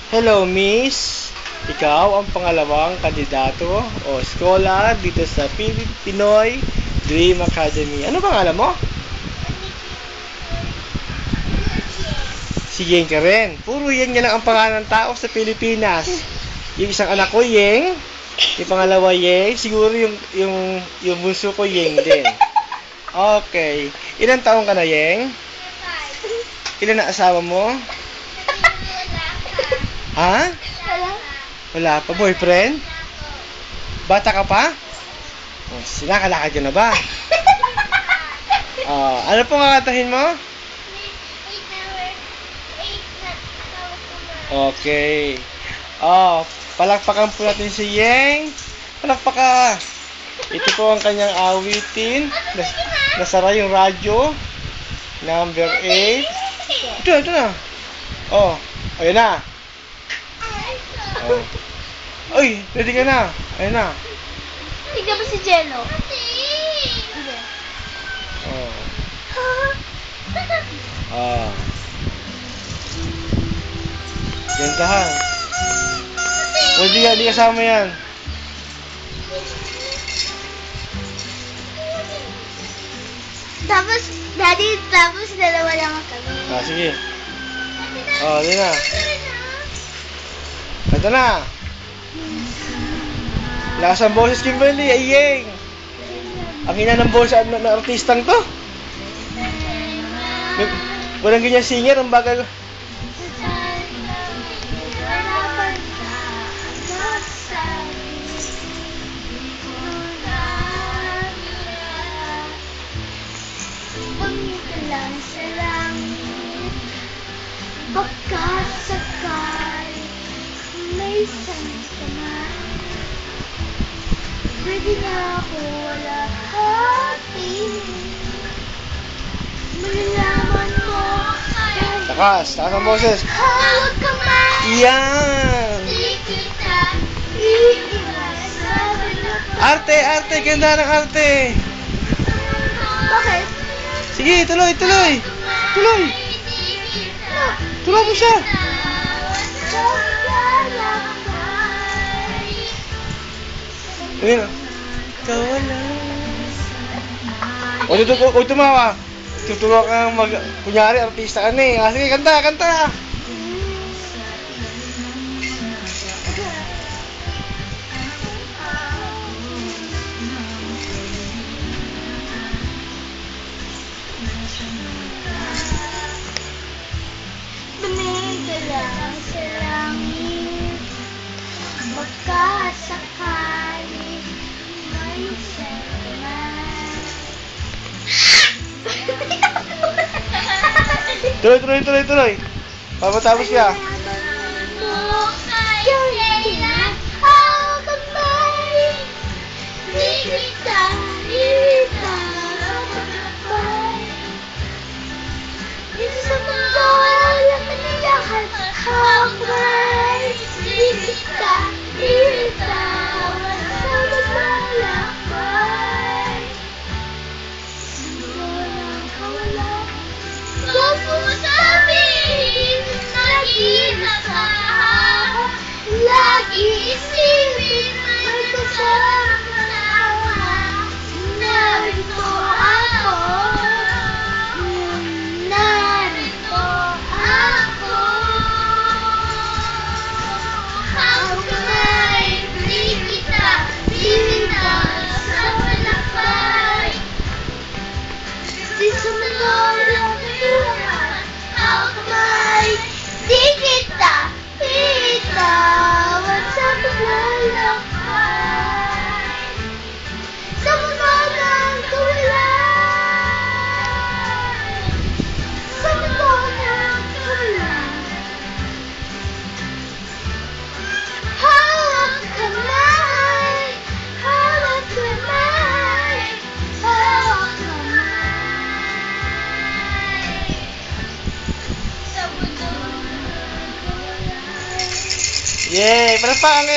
Hello, Miss. Ikaw ang pangalawang kandidato o scholar dito sa Pinoy Dream Academy. Ano bang alam mo? Si Yeng ka rin. Puro Yeng nga lang ang pangalan ng tao sa Pilipinas. Yung isang anak ko, Yeng. Yung pangalawa, Yeng. Siguro yung bunso ko, Yeng din. Okay. Ilan taong ka na, Yeng? Ilan na asawa mo? Ha? Wala pa. Boyfriend? Bata ka pa? Oh, sinakalakad ka na ba? Ano pong kakatahin mo? Okay. Palakpakan po natin si Yeng. Palakpakan. Ito po ang kanyang awitin. Nasara yung radyo. Number 8. Ito na. Ayun na. Uy, ready ka na. Ayun na. Tignan mo si Jello. Gantahan. O, di kasama yan. Tapos, Daddy, dalawa lang kami. Sige. Di na. Ito na. Lakas ang boses, Kimberly. Ayeng. Ang hina ng boses ng artistang to. Walang ganyan singer. Ang bagal. Baka sakali may sama, pwede na ako walahati. Malalaman mo Takas ang boses. Huwag ka man. Yan. Di kita iiwasan. Arte. Ganda ng arte. Bakit? Sige, tuloy. Tulungan mo siya. Ayun. Kawala. O, tumawa. Tutulungan kang kunyari, artista ka na eh. Sige, kanta. Dumigala sa langit, baka sakali may sama. Tuloy. Papatapos ka. Lagi isipin may kasama narito ako. Ang kamay, di kita sa malakay. Di sumunod ang buwan. Ang kamay, di kita itawan sa paglalakbay. Sa mundo ng kawalan. Sa mundo ng kawalan. Hawak kamay. Sa mundo ng kawalan. Yay! Palakpakan.